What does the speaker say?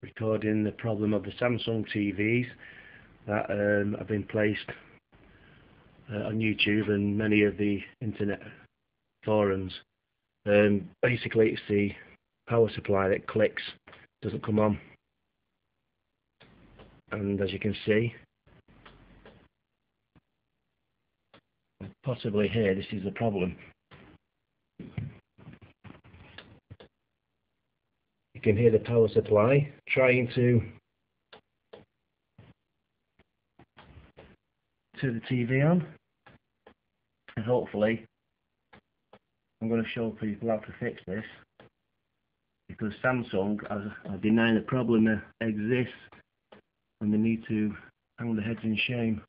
recording the problem of the Samsung TVs that have been placed on YouTube and many of the internet forums. Basically it's the power supply that clicks, doesn't come on, and as you can see, possibly here, this is the problem. You can hear the power supply trying to turn the TV on, and hopefully I'm going to show people how to fix this, because Samsung are denying the problem exists and they need to hang their heads in shame.